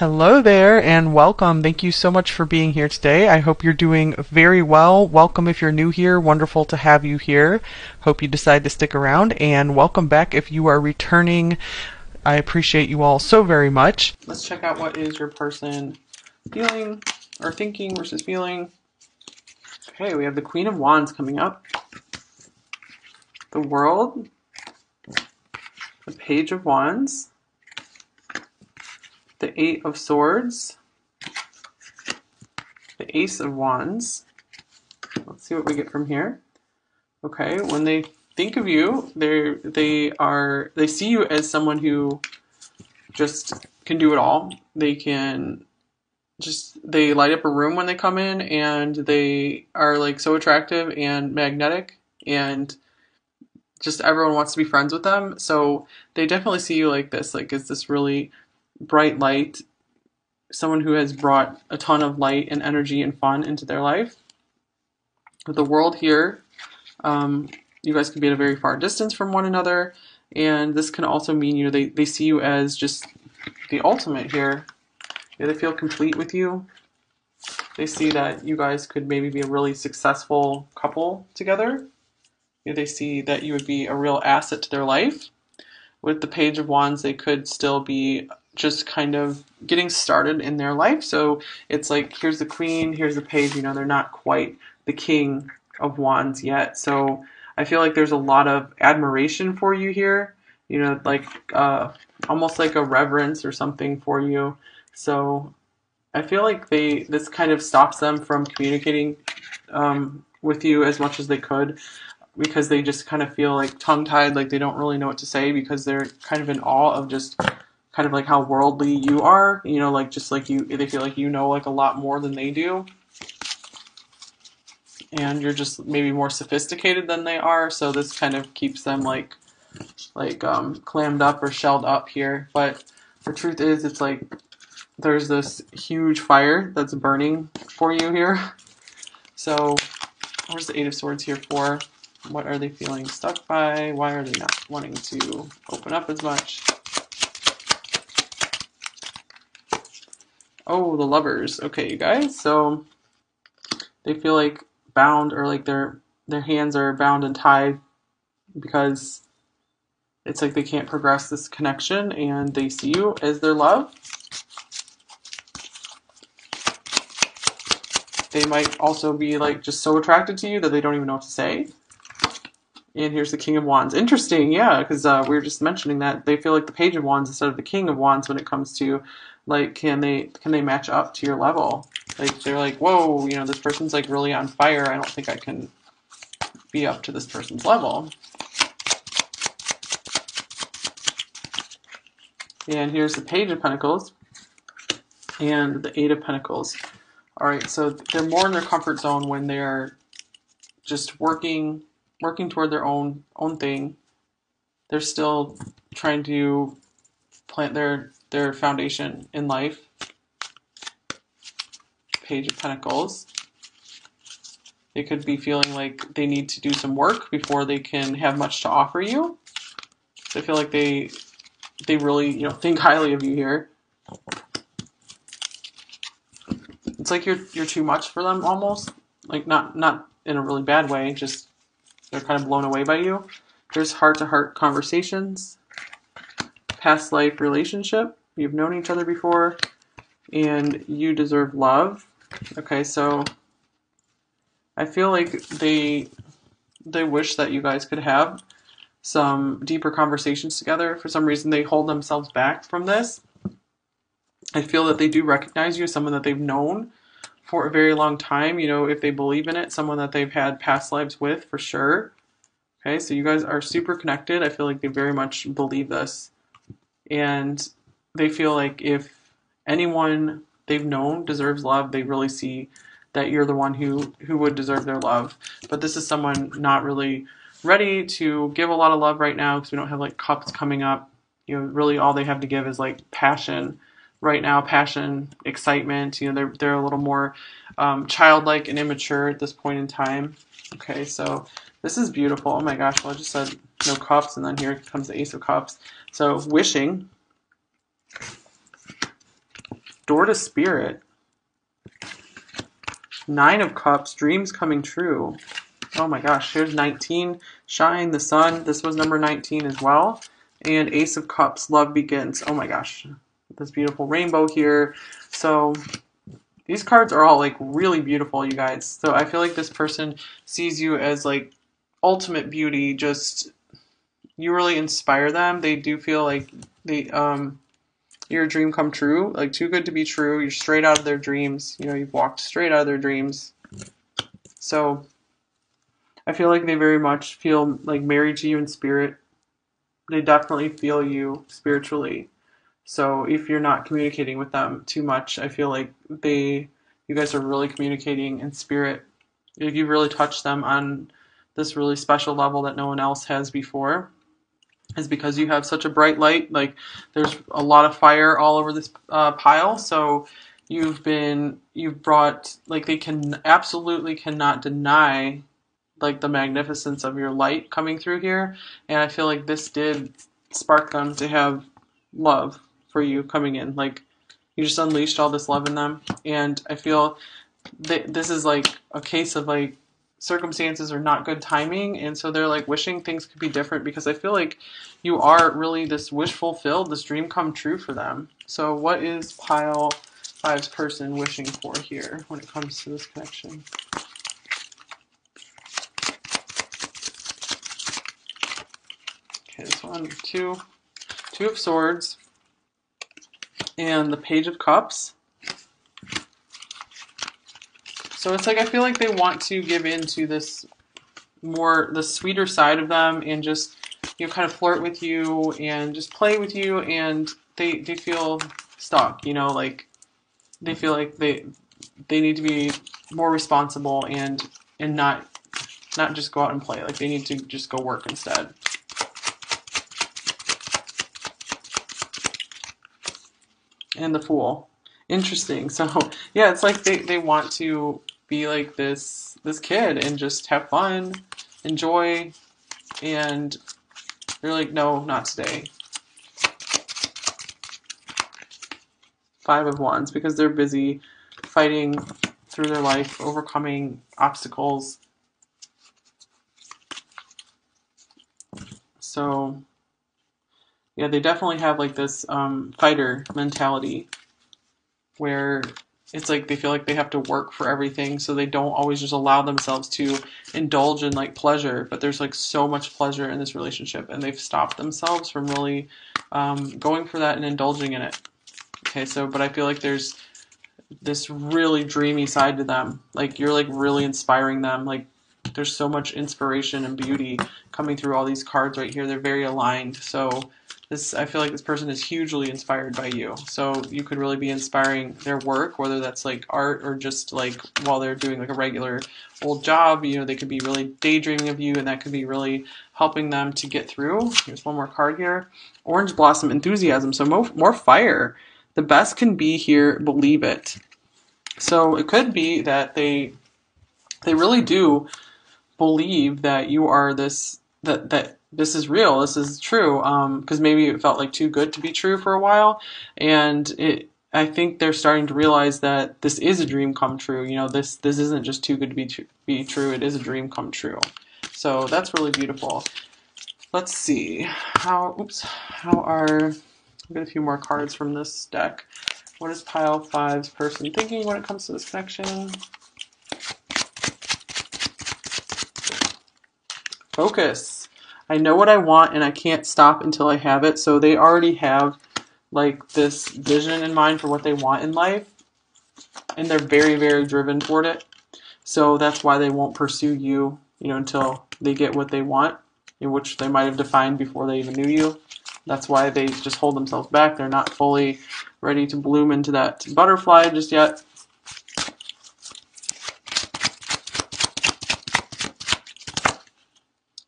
Hello there and welcome. Thank you so much for being here today. I hope you're doing very well. Welcome if you're new here. Wonderful to have you here. Hope you decide to stick around, and welcome back if you are returning. I appreciate you all so very much. Let's check out what is your person feeling or thinking versus feeling. Okay, we have the Queen of Wands coming up, the World, the Page of Wands, the Eight of Swords, the Ace of Wands. Let's see what we get from here. Okay, when they think of you, they see you as someone who just can do it all. They light up a room when they come in, and they are like so attractive and magnetic, and just everyone wants to be friends with them. So they definitely see you like this, like as this really bright light, someone who has brought a ton of light and energy and fun into their life. With the World here, you guys can be at a very far distance from one another, and this can also mean, they see you as just the ultimate here. They feel complete with you. They see that you guys could maybe be a really successful couple together. They see that you would be a real asset to their life. With the Page of Wands, they could still be just kind of getting started in their life. So it's like, here's the Queen, here's the Page, they're not quite the King of Wands yet. So I feel like there's a lot of admiration for you here, like almost like a reverence or something for you. So I feel like this kind of stops them from communicating with you as much as they could, because they just kind of feel like tongue-tied, like they don't really know what to say, because they're kind of in awe of just kind of like how worldly you are, like just like they feel like like a lot more than they do. And you're just maybe more sophisticated than they are, so this kind of keeps them like clammed up or shelled up here. But the truth is, it's like there's this huge fire that's burning for you here. So where's the Eight of Swords here for? What are they feeling stuck by? Why are they not wanting to open up as much? Oh, the Lovers. Okay, you guys. So they feel like bound, or like their hands are bound and tied, because it's like they can't progress this connection, and they see you as their love. They might also be like just so attracted to you that they don't even know what to say. And here's the King of Wands. Interesting, yeah, because we were just mentioning that they feel like the Page of Wands instead of the King of Wands when it comes to, like, can they match up to your level? Like, they're like, whoa, this person's like really on fire. I don't think I can be up to this person's level. And here's the Page of Pentacles and the Eight of Pentacles. All right, so they're more in their comfort zone when they're just working toward their own thing. They're still trying to plant their foundation in life. Page of Pentacles. They could be feeling like they need to do some work before they can have much to offer you. So I feel like they really think highly of you here. It's like you're too much for them almost. Like not in a really bad way, just they're kind of blown away by you. There's heart-to-heart conversations, past life relationship, you've known each other before, and you deserve love. Okay, so I feel like they wish that you guys could have some deeper conversations together. For some reason, they hold themselves back from this. I feel that they do recognize you as someone that they've known for a very long time. If they believe in it, someone that they've had past lives with, for sure. Okay, so you guys are super connected. I feel like they very much believe this. And they feel like if anyone they've known deserves love, they really see that you're the one who would deserve their love. But this is someone not really ready to give a lot of love right now, because we don't have like cups coming up. Really all they have to give is like passion right now, passion, excitement. They're a little more childlike and immature at this point in time. Okay, so this is beautiful. Oh my gosh, well, I just said no cups, and then here comes the Ace of Cups. So wishing. Door to Spirit. Nine of Cups, dreams coming true. Oh my gosh, here's 19, Shine, the Sun. This was number 19 as well. And Ace of Cups, Love Begins. Oh my gosh, this beautiful rainbow here. So these cards are all like really beautiful, you guys. So I feel like this person sees you as like ultimate beauty. Just, you really inspire them. They do feel like you're a dream come true, like too good to be true. You're straight out of their dreams. You know, you've walked straight out of their dreams. So I feel like they very much feel like married to you in spirit. They definitely feel you spiritually. So if you're not communicating with them too much, I feel like you guys are really communicating in spirit. You've really touched them on this really special level that no one else has before. Is because you have such a bright light. Like there's a lot of fire all over this pile. So you've brought, like, they absolutely cannot deny like the magnificence of your light coming through here. And I feel like this did spark them to have love for you coming in. Like you just unleashed all this love in them. And I feel that this is like a case of like circumstances are not good timing, and so they're like wishing things could be different, because I feel like you are really this wish fulfilled, this dream come true for them. So what is pile five's person wishing for here when it comes to this connection? Okay, this one, two of Swords and the Page of Cups. So it's like, I feel like they want to give into this more, the sweeter side of them, and just, you know, kind of flirt with you and just play with you, and they feel stuck, you know, like they feel like they need to be more responsible and not just go out and play. Like they need to just go work instead. And the Fool. Interesting. So yeah, it's like they want to be like this kid and just have fun, enjoy, and they're like, no, not today. Five of Wands, because they're busy fighting through their life, overcoming obstacles. So yeah, they definitely have like this fighter mentality, where it's like they feel like they have to work for everything, so they don't always just allow themselves to indulge in like pleasure. But there's like so much pleasure in this relationship, and they've stopped themselves from really going for that and indulging in it. Okay, so but I feel like there's this really dreamy side to them. Like you're like really inspiring them. Like there's so much inspiration and beauty coming through all these cards right here. They're very aligned. So I feel like this person is hugely inspired by you. So you could really be inspiring their work, whether that's like art or just like while they're doing like a regular old job. You know, they could be really daydreaming of you, and that could be really helping them to get through. Here's one more card here. Orange Blossom, Enthusiasm. So more fire. The best can be here, believe it. So it could be that they really do believe that you are this, that this is real, this is true, because maybe it felt like too good to be true for a while, and I think they're starting to realize that this is a dream come true. You know, this isn't just too good to be true. It is a dream come true. So that's really beautiful. Let's see how are, I'll get a few more cards from this deck. What is pile five's person thinking when it comes to this connection? Focus. I know what I want and I can't stop until I have it. So they already have like this vision in mind for what they want in life, and they're very, very driven toward it. So that's why they won't pursue you, you know, until they get what they want, which they might have defined before they even knew you. That's why they just hold themselves back. They're not fully ready to bloom into that butterfly just yet.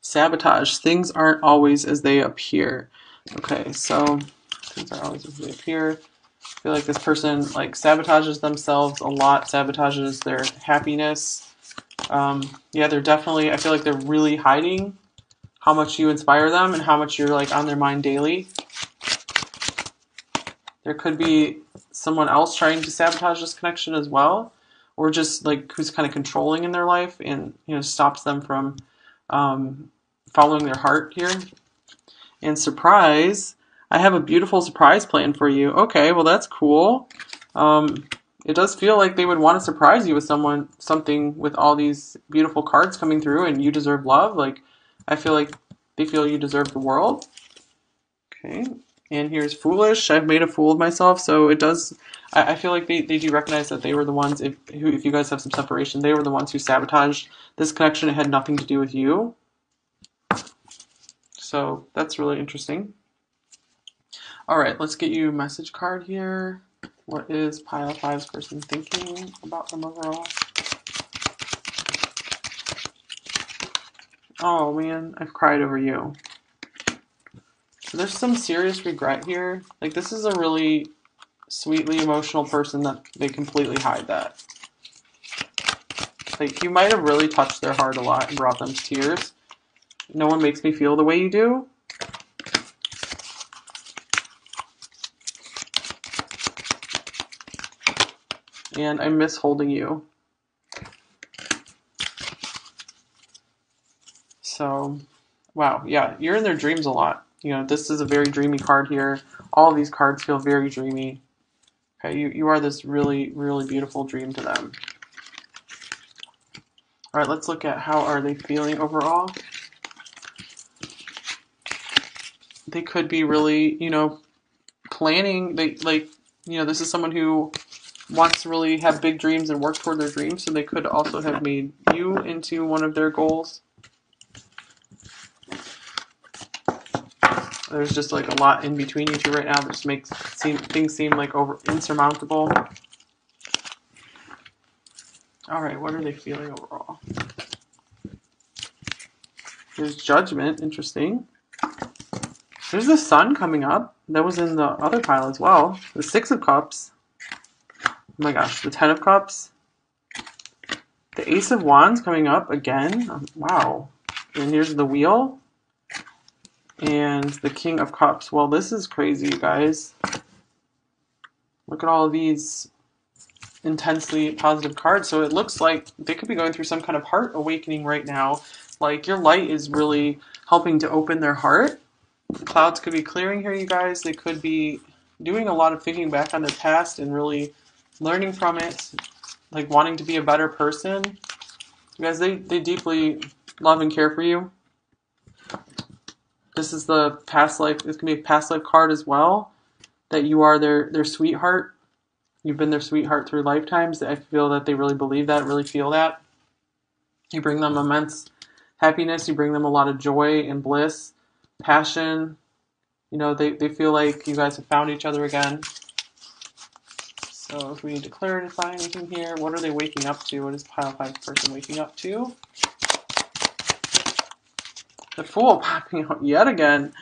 Sabotage. Things aren't always as they appear. Okay, so things aren't always as they appear. I feel like this person like sabotages themselves a lot, sabotages their happiness. Yeah, they're definitely, I feel like they're really hiding how much you inspire them and how much you're like on their mind daily. There could be someone else trying to sabotage this connection as well, or just like who's kind of controlling in their life and stops them from following their heart here. And surprise, I have a beautiful surprise plan for you. Okay, well that's cool. It does feel like they would want to surprise you with something with all these beautiful cards coming through, and you deserve love. Like, I feel like they feel you deserve the world. Okay, and here's foolish. I've made a fool of myself, so it does. I feel like they do recognize that they were the ones. If you guys have some separation, they were the ones who sabotaged this connection. It had nothing to do with you. So that's really interesting. All right, let's get you a message card here. What is Pile 5's person thinking about them overall? Oh man, I've cried over you. So there's some serious regret here. Like, this is a really sweetly emotional person that they completely hide that. Like, you might have really touched their heart a lot and brought them to tears. No one makes me feel the way you do. And I miss holding you. So, wow, yeah, you're in their dreams a lot. This is a very dreamy card here. All of these cards feel very dreamy. Okay, you are this really, really beautiful dream to them. All right, let's look at how are they feeling overall. They could be really, planning. This is someone who wants to really have big dreams and work toward their dreams, so they could also have made you into one of their goals. There's just like a lot in between you two right now that just makes things seem like insurmountable. All right, what are they feeling overall? There's Judgment, interesting. There's the Sun coming up. That was in the other pile as well. The Six of Cups. Oh my gosh, the Ten of Cups. The Ace of Wands coming up again. Wow. And here's the Wheel. And the King of Cups. Well, this is crazy, you guys. Look at all of these intensely positive cards. So it looks like they could be going through some kind of heart awakening right now. Like, your light is really helping to open their heart. The clouds could be clearing here, you guys. They could be doing a lot of thinking back on their past and really learning from it. Like, wanting to be a better person. You guys, they deeply love and care for you. This is the past life. This can be a past life card as well. That you are their sweetheart. You've been their sweetheart through lifetimes. I feel that they really believe that, really feel that. You bring them immense happiness. You bring them a lot of joy and bliss, passion. They feel like you guys have found each other again. So if we need to clarify anything here, what are they waking up to? What is Pile 5 person waking up to? The Fool popping out yet again.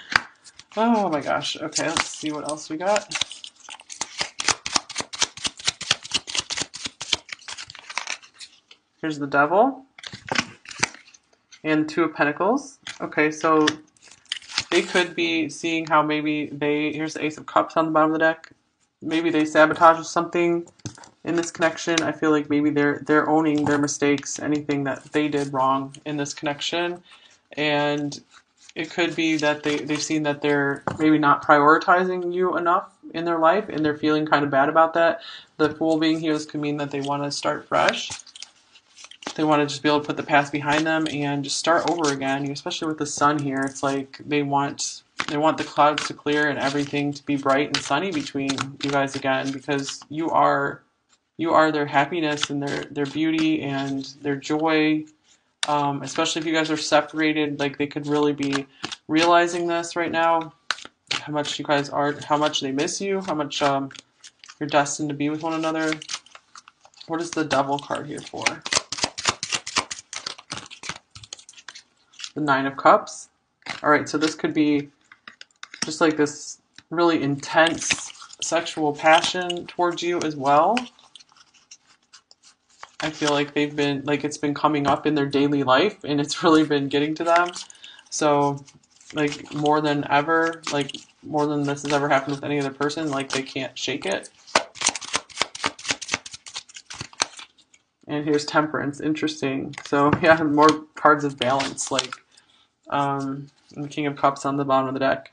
Oh my gosh. Okay, let's see what else we got. Here's the Devil. And Two of Pentacles. Okay, so they could be seeing how maybe here's the Ace of Cups on the bottom of the deck. Maybe they sabotage something in this connection. I feel like maybe they're owning their mistakes, anything that they did wrong in this connection. And it could be that they've seen that they're maybe not prioritizing you enough in their life, and they're feeling kind of bad about that. The Fool being here could mean that they want to start fresh. They want to just be able to put the past behind them and just start over again. Especially with the Sun here, it's like they want the clouds to clear and everything to be bright and sunny between you guys again, because you are their happiness and their beauty and their joy. Especially if you guys are separated, like, they could really be realizing this right now, how much you guys are, how much they miss you, how much you're destined to be with one another. What is the Devil card here for? The Nine of Cups. All right, so this could be just like this really intense sexual passion towards you as well. I feel like they've been, like, it's been coming up in their daily life and it's really been getting to them. So, like, more than ever, like, more than this has ever happened with any other person. Like they can't shake it. And here's Temperance. Interesting. So yeah, more cards of balance, like and the King of Cups on the bottom of the deck.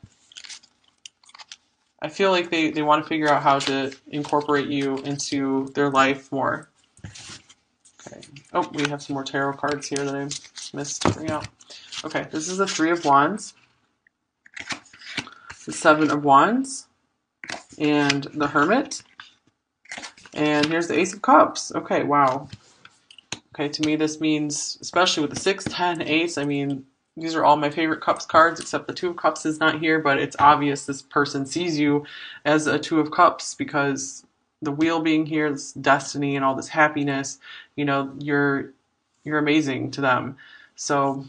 I feel like they want to figure out how to incorporate you into their life more. Okay. Oh, we have some more tarot cards here that I missed to bring out. Okay, this is the Three of Wands, the Seven of Wands, and the Hermit. And here's the Ace of Cups. Okay, wow. Okay, to me this means, especially with the 6, 10, Ace, I mean, these are all my favorite Cups cards, except the Two of Cups is not here, but it's obvious this person sees you as a Two of Cups because the Wheel being here, this destiny and all this happiness, you know, you're amazing to them. So,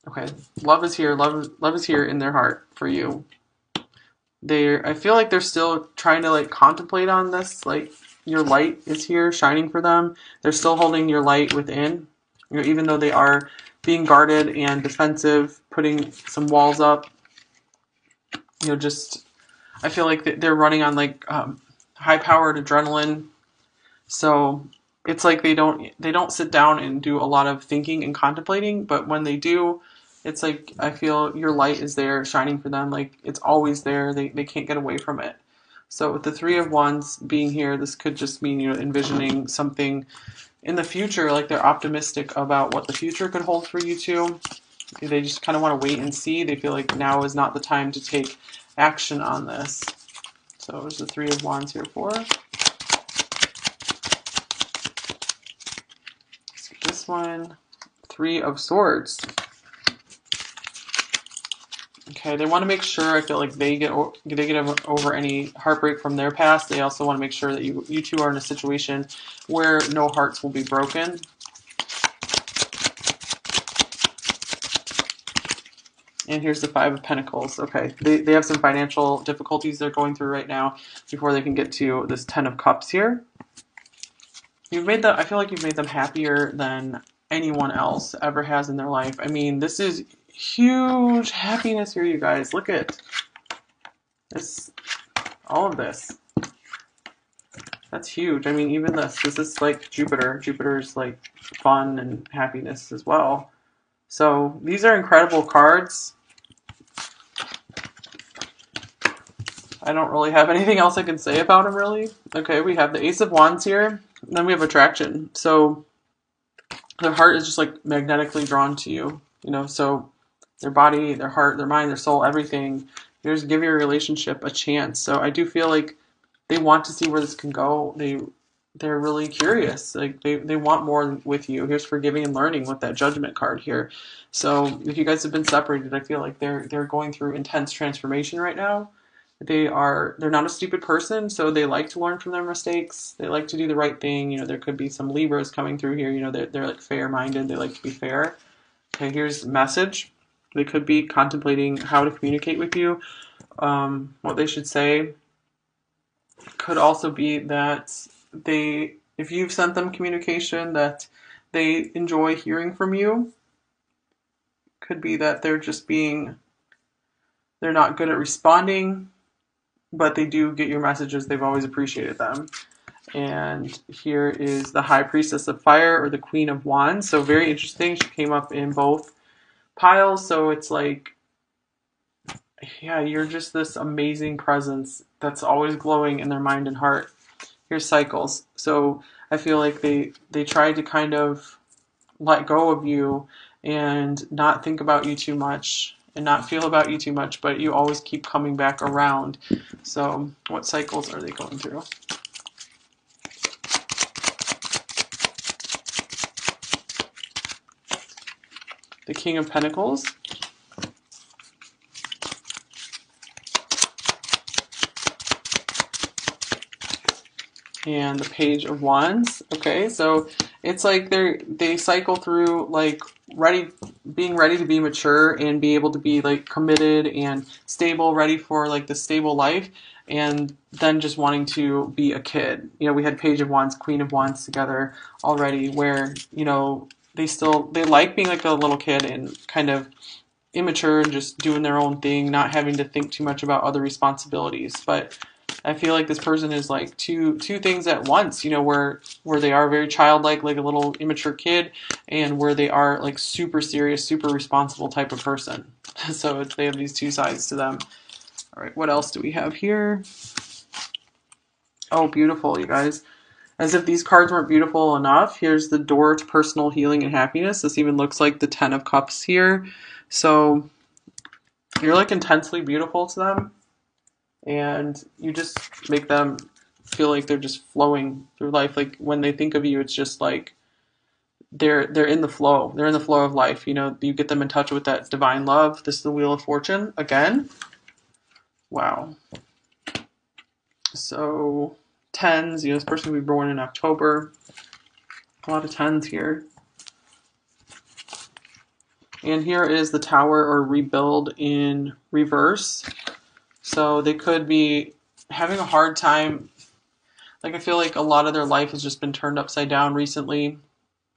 okay, love is here. Love is here in their heart for you. I feel like they're still trying to like contemplate on this, like your light is here shining for them. They're still holding your light within, you know, even though they are being guarded and defensive, putting some walls up, you know, just, I feel like they're running on like high-powered adrenaline. So it's like they don't sit down and do a lot of thinking and contemplating, but when they do, it's like I feel your light is there shining for them. Like it's always there. They can't get away from it. So with the Three of Wands being here, this could just mean, you know, envisioning something in the future. Like they're optimistic about what the future could hold for you two. They just kind of want to wait and see. They feel like now is not the time to take action on this. So there's the Three of Wands here for. This one, Three of Swords. Okay, they want to make sure, I feel like they get over any heartbreak from their past. They also want to make sure that you two are in a situation where no hearts will be broken. And here's the Five of Pentacles. Okay, they have some financial difficulties they're going through right now before they can get to this Ten of Cups here. I feel like you've made them happier than anyone else ever has in their life. I mean, this is huge happiness here, you guys. Look at this, all of this. That's huge. I mean, even this is like Jupiter. Jupiter's like fun and happiness as well. So these are incredible cards. I don't really have anything else I can say about them, really. Okay, we have the Ace of Wands here. And then we have attraction. So their heart is just like magnetically drawn to you. You know, so their body, their heart, their mind, their soul, everything. You just give your relationship a chance. So I do feel like they want to see where this can go. They're really curious. Like they want more with you. Here's forgiving and learning with that Judgment card here. So if you guys have been separated, I feel like they're going through intense transformation right now. They're not a stupid person, so they like to learn from their mistakes. They like to do the right thing. You know, there could be some Libras coming through here. You know, they're like fair-minded. They like to be fair. Okay, here's a message. They could be contemplating how to communicate with you. What they should say could also be that if you've sent them communication, that they enjoy hearing from you. Could be that they're not good at responding, but they do get your messages. They've always appreciated them. And here is the High Priestess of Fire, or the Queen of Wands. So very interesting. She came up in both piles. So it's like, yeah, you're just this amazing presence that's always glowing in their mind and heart. Here's Cycles. So I feel like they tried to kind of let go of you and not think about you too much and not feel about you too much, but you always keep coming back around. So what cycles are they going through? The King of Pentacles. And the Page of Wands. Okay, so it's like they cycle through like being ready to be mature and be able to be like committed and stable, ready for like the stable life, and then just wanting to be a kid. You know, we had Page of Wands, Queen of Wands together already, where, you know, they like being like a little kid and kind of immature and just doing their own thing, not having to think too much about other responsibilities. But I feel like this person is like two things at once, you know, where they are very childlike, like a little immature kid, and where they are like super serious, super responsible type of person. So they have these two sides to them. All right, what else do we have here? Oh, beautiful, you guys. As if these cards weren't beautiful enough, here's the door to personal healing and happiness. This even looks like the 10 of Cups here. So you're like intensely beautiful to them, and you just make them feel like they're just flowing through life. Like when they think of you, it's just like they're in the flow. They're in the flow of life. You know, you get them in touch with that divine love. This is the Wheel of Fortune again. Wow. So tens, you know, this person will be born in October. A lot of tens here. And here is the Tower, or rebuild, in reverse. So they could be having a hard time. Like I feel like a lot of their life has just been turned upside down recently,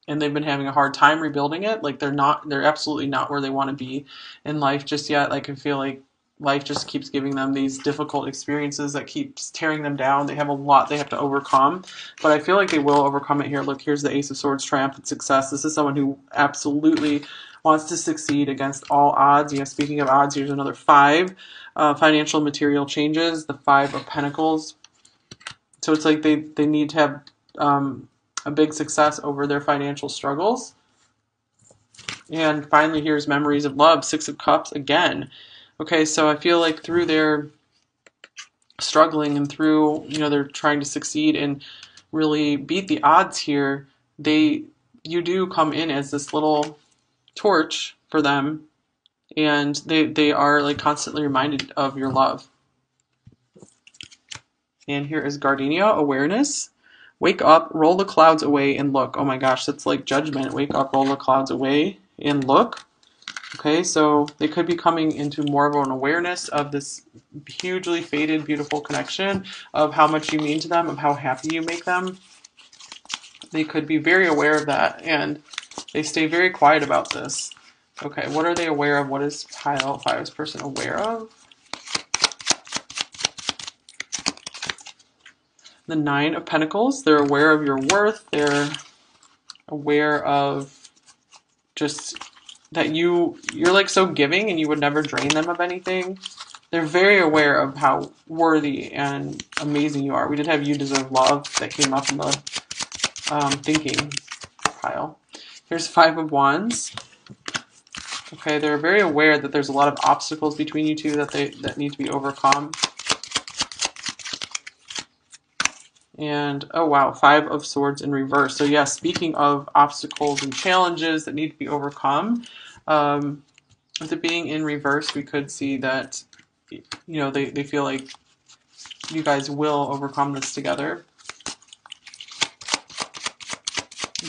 and they've been having a hard time rebuilding it. Like they're absolutely not where they want to be in life just yet. Like I feel like life just keeps giving them these difficult experiences that keeps tearing them down. They have a lot they have to overcome, but I feel like they will overcome it here. Look, here's the Ace of Swords, triumphant success. This is someone who absolutely wants to succeed against all odds. Yeah, speaking of odds, here's another 5. Financial material changes, the 5 of Pentacles. So it's like they need to have a big success over their financial struggles. And finally, here's memories of love, 6 of Cups again. Okay, so I feel like through their struggling and through, you know, they're trying to succeed and really beat the odds here, you do come in as this little torch for them, and they are like constantly reminded of your love. And here is Gardenia, awareness. Wake up, roll the clouds away, and look. Oh my gosh, that's like judgment. Wake up, roll the clouds away, and look. Okay, so they could be coming into more of an awareness of this hugely faded, beautiful connection, of how much you mean to them, of how happy you make them. They could be very aware of that, and they stay very quiet about this. Okay, what are they aware of? What is Pile 5's person aware of? The 9 of Pentacles. They're aware of your worth. They're aware of just that you're like so giving and you would never drain them of anything. They're very aware of how worthy and amazing you are. We did have You Deserve Love that came up in the thinking pile. Here's 5 of Wands. Okay, they're very aware that there's a lot of obstacles between you two that need to be overcome. And, oh wow, 5 of Swords in reverse. So yes, speaking of obstacles and challenges that need to be overcome, with it being in reverse, we could see that, you know, they feel like you guys will overcome this together.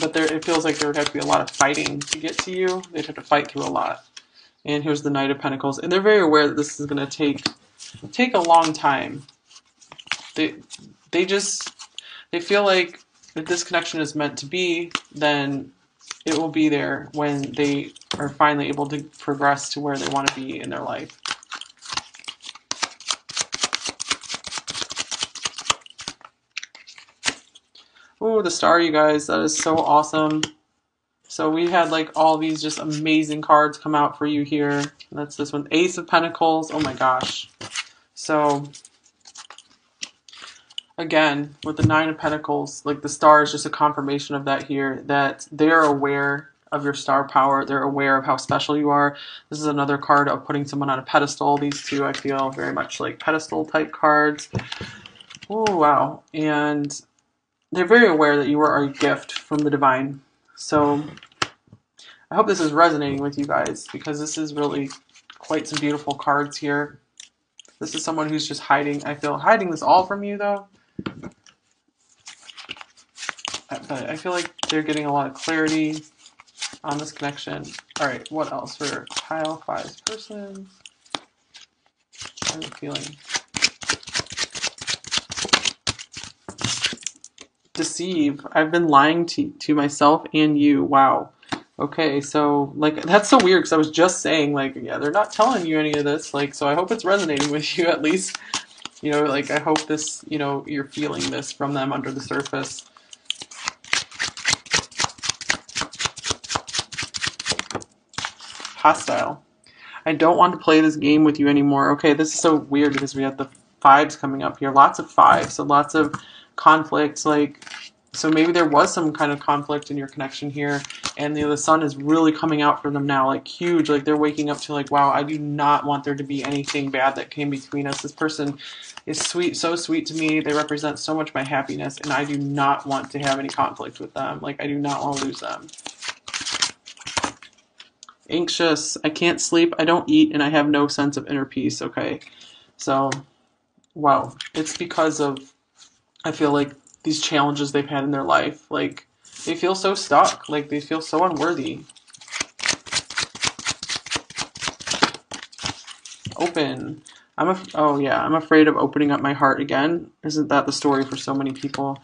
But it feels like there would have to be a lot of fighting to get to you. They'd have to fight through a lot. And here's the Knight of Pentacles. And they're very aware that this is going to take a long time. They feel like if this connection is meant to be, then it will be there when they are finally able to progress to where they want to be in their life. Oh, the Star, you guys. That is so awesome. So we had like all these just amazing cards come out for you here. That's this one. Ace of Pentacles. Oh my gosh. So again, with the 9 of Pentacles, like the Star is just a confirmation of that here, that they're aware of your star power. They're aware of how special you are. This is another card of putting someone on a pedestal. These two, I feel, very much like pedestal type cards. Oh, wow. And they're very aware that you are a gift from the divine. So I hope this is resonating with you guys, because this is really quite some beautiful cards here. This is someone who's just hiding, I feel, hiding this all from you, though. But I feel like they're getting a lot of clarity on this connection. All right, what else for Pile 5's person? I'm feeling deceive. I've been lying to myself and you. Wow. Okay, so like that's so weird because I was just saying like yeah, they're not telling you any of this. Like so I hope it's resonating with you at least. You know, like I hope this, you know, you're feeling this from them under the surface. Hostile. I don't want to play this game with you anymore. Okay, this is so weird because we have the fives coming up here. Lots of fives, so lots of conflicts. Like, so maybe there was some kind of conflict in your connection here, and the sun is really coming out for them now, like huge. Like they're waking up to like, wow, I do not want there to be anything bad that came between us. This person is sweet, so sweet to me. They represent so much my happiness, and I do not want to have any conflict with them. Like I do not want to lose them. Anxious, I can't sleep, I don't eat, and I have no sense of inner peace. Okay, so wow, it's because of, I feel like, these challenges they've had in their life. Like they feel so stuck, like they feel so unworthy. Open. Oh yeah, I'm afraid of opening up my heart again. Isn't that the story for so many people?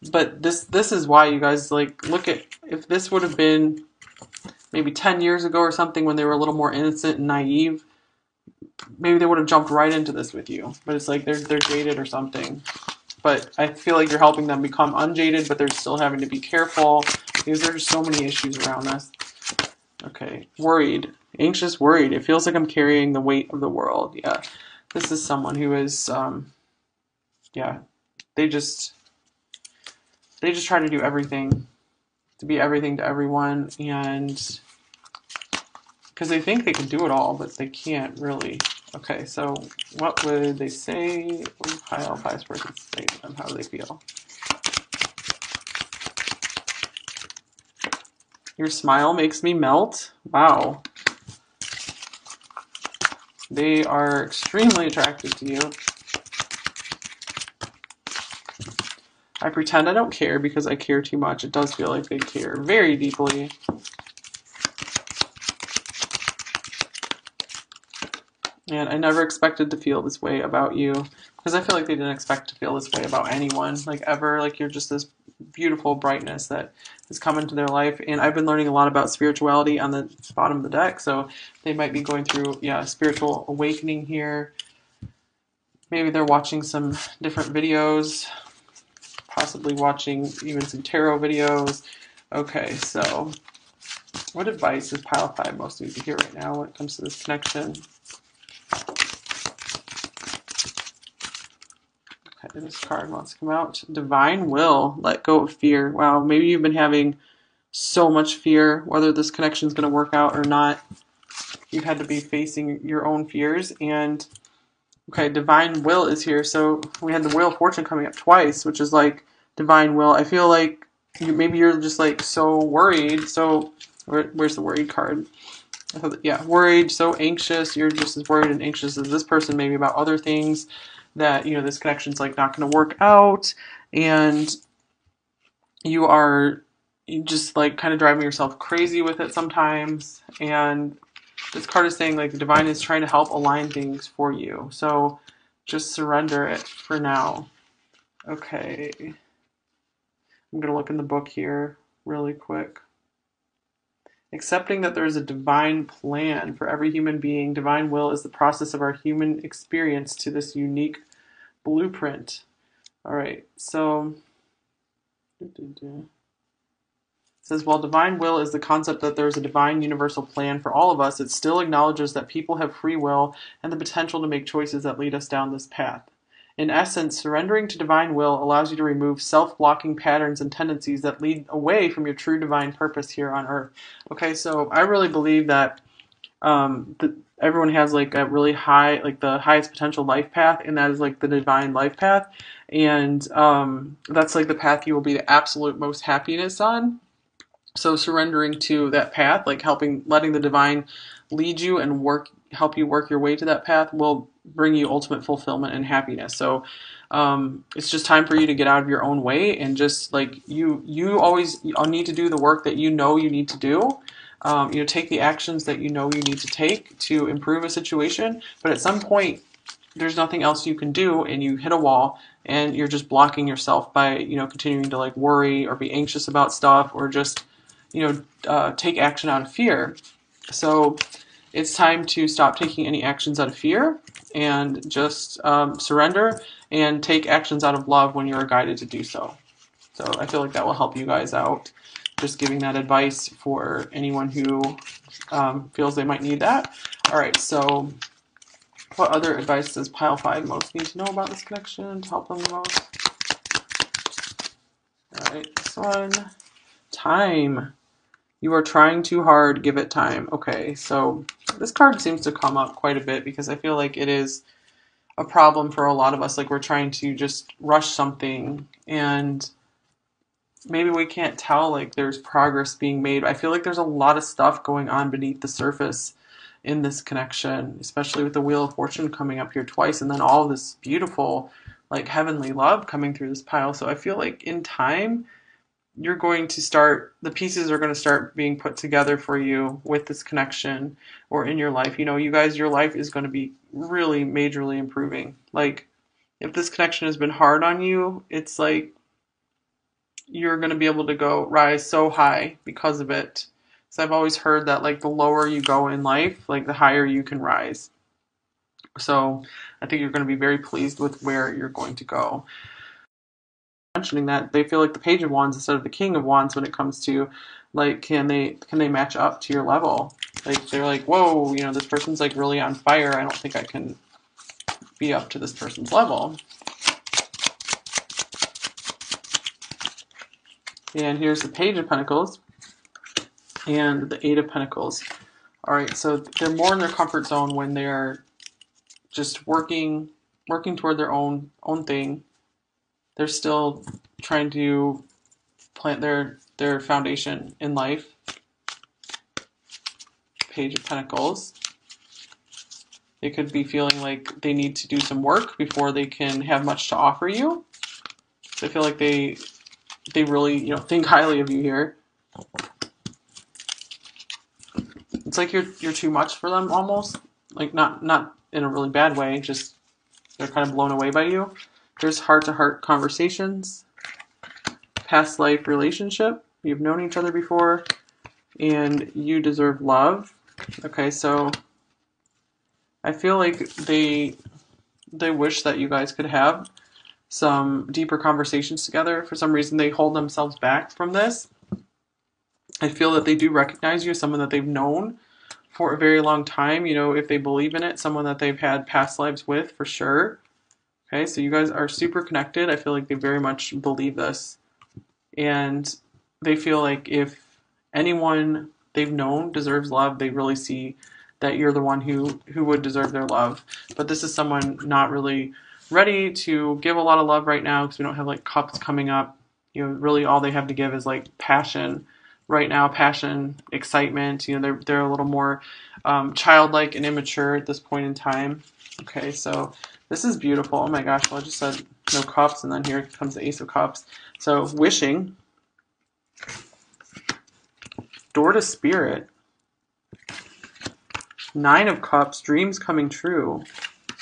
But this is why, you guys, like, look at, if this would have been maybe 10 years ago or something when they were a little more innocent and naive, maybe they would have jumped right into this with you. But it's like they're jaded or something. But I feel like you're helping them become unjaded, but they're still having to be careful because there's so many issues around this. Okay, worried, anxious, worried. It feels like I'm carrying the weight of the world. Yeah, this is someone who is, yeah, they just try to do everything, to be everything to everyone, and because they think they can do it all, but they can't really. Okay, so what would they say? How this person say to them? How do they feel? Your smile makes me melt. Wow. They are extremely attracted to you. I pretend I don't care because I care too much. It does feel like they care very deeply. And I never expected to feel this way about you, because I feel like they didn't expect to feel this way about anyone, like ever. Like you're just this beautiful brightness that has come into their life. And I've been learning a lot about spirituality on the bottom of the deck, so they might be going through, yeah, spiritual awakening here. Maybe they're watching some different videos, possibly watching even some tarot videos. Okay, so what advice does Pile 5 most need to hear right now when it comes to this connection? Okay, this card wants to come out. Divine Will. Let go of fear. Wow, maybe you've been having so much fear whether this connection is going to work out or not. You've had to be facing your own fears. And okay, Divine Will is here. So we had the Wheel of Fortune coming up twice, which is like Divine Will. I feel like maybe you're just like so worried. So where's the worried card? Yeah, worried, so anxious. You're just as worried and anxious as this person, maybe about other things, that, you know, this connection's like not going to work out, and you just like kind of driving yourself crazy with it sometimes. And this card is saying like the divine is trying to help align things for you, so just surrender it for now. Okay, I'm going to look in the book here really quick. Accepting that there is a divine plan for every human being. Divine will is the process of our human experience to this unique blueprint. All right, so it says, while divine will is the concept that there is a divine universal plan for all of us, it still acknowledges that people have free will and the potential to make choices that lead us down this path. In essence, surrendering to divine will allows you to remove self-blocking patterns and tendencies that lead away from your true divine purpose here on Earth. Okay, so I really believe that everyone has like a really high, like the highest potential life path, and that is like the divine life path. And that's like the path you will be the absolute most happiness on. So surrendering to that path, like letting the divine lead you and help you work your way to that path, will bring you ultimate fulfillment and happiness. So it's just time for you to get out of your own way, and just like you always need to do the work that you know you need to do. Take the actions that you know you need to take to improve a situation. But at some point, there's nothing else you can do, and you hit a wall, and you're just blocking yourself by continuing to like worry or be anxious about stuff, or just take action out of fear. So it's time to stop taking any actions out of fear and just surrender and take actions out of love when you're guided to do so. So I feel like that will help you guys out. Just giving that advice for anyone who feels they might need that. All right, so what other advice does pile 5 most need to know about this connection to help them the most? All right, this one. Time. You are trying too hard, give it time. Okay, so this card seems to come up quite a bit because I feel like it is a problem for a lot of us. Like we're trying to just rush something and maybe we can't tell like there's progress being made. I feel like there's a lot of stuff going on beneath the surface in this connection, especially with the Wheel of Fortune coming up here twice and then all this beautiful like heavenly love coming through this pile. So I feel like in time you're going to start, the pieces are going to start being put together for you with this connection or in your life. You guys, your life is going to be really majorly improving. Like if this connection has been hard on you, it's like you're going to be able to rise so high because of it. So I've always heard that like the lower you go in life, like the higher you can rise. So I think you're going to be very pleased with where you're going to go. Mentioning that they feel like the Page of Wands instead of the King of Wands when it comes to like can they match up to your level. Like they're like, whoa, this person's like really on fire. I don't think I can be up to this person's level. And here's the Page of Pentacles and the 8 of Pentacles. All right, so they're more in their comfort zone when they're just working toward their own thing. They're still trying to plant their foundation in life. Page of Pentacles. They could be feeling like they need to do some work before they can have much to offer you. So I feel like they really think highly of you here. It's like you're too much for them almost. Like not in a really bad way, just they're kind of blown away by you. There's heart-to-heart conversations. Past life relationship. You've known each other before. And you deserve love. Okay, so I feel like they wish that you guys could have some deeper conversations together. For some reason, they hold themselves back from this. I feel that they do recognize you as someone that they've known for a very long time. If they believe in it, someone that they've had past lives with for sure. Okay, so you guys are super connected. I feel like they very much believe this. And they feel like if anyone they've known deserves love, they really see that you're the one who would deserve their love. But this is someone not really ready to give a lot of love right now because we don't have like cups coming up. Really all they have to give is like passion right now, passion, excitement. They're a little more childlike and immature at this point in time. Okay, so this is beautiful. Oh my gosh, well I just said no cups and then here comes the Ace of Cups. So wishing, door to spirit, 9 of Cups, dreams coming true.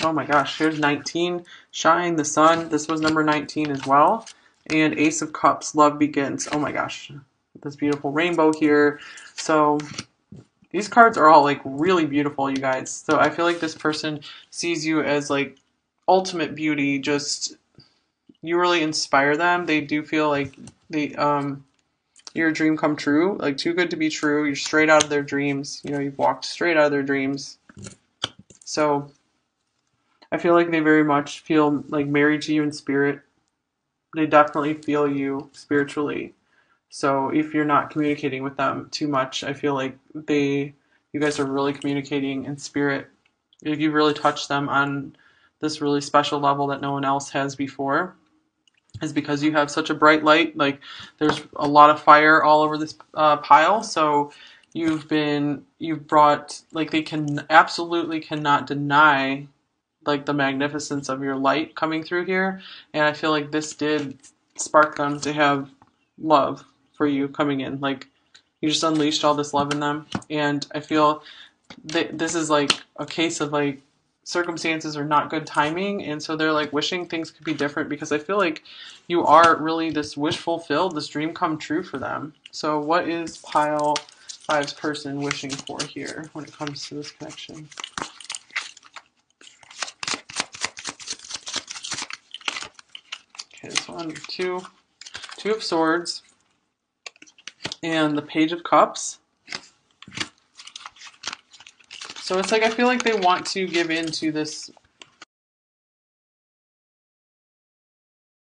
Oh my gosh, here's 19, shine, the sun. This was number 19 as well. And Ace of Cups, love begins. Oh my gosh, this beautiful rainbow here. So these cards are all like really beautiful, you guys. So I feel like this person sees you as like ultimate beauty. Just you really inspire them. They do feel like you're a dream come true, like too good to be true. You're straight out of their dreams. You've walked straight out of their dreams. So I feel like they very much feel like married to you in spirit. They definitely feel you spiritually. So if you're not communicating with them too much, I feel like you guys are really communicating in spirit. If you really touch them on this really special level that no one else has before, is because you have such a bright light. Like there's a lot of fire all over this pile. So you've brought, like they absolutely cannot deny like the magnificence of your light coming through here. And I feel like this did spark them to have love for you coming in. Like you just unleashed all this love in them. And I feel that this is like a case of like circumstances are not good timing, and so they're like wishing things could be different, because I feel like you are really this wish fulfilled, this dream come true for them. So what is pile five's person wishing for here when it comes to this connection? Okay, this one, two of swords, and the page of cups. So it's like I feel like they want to give in to this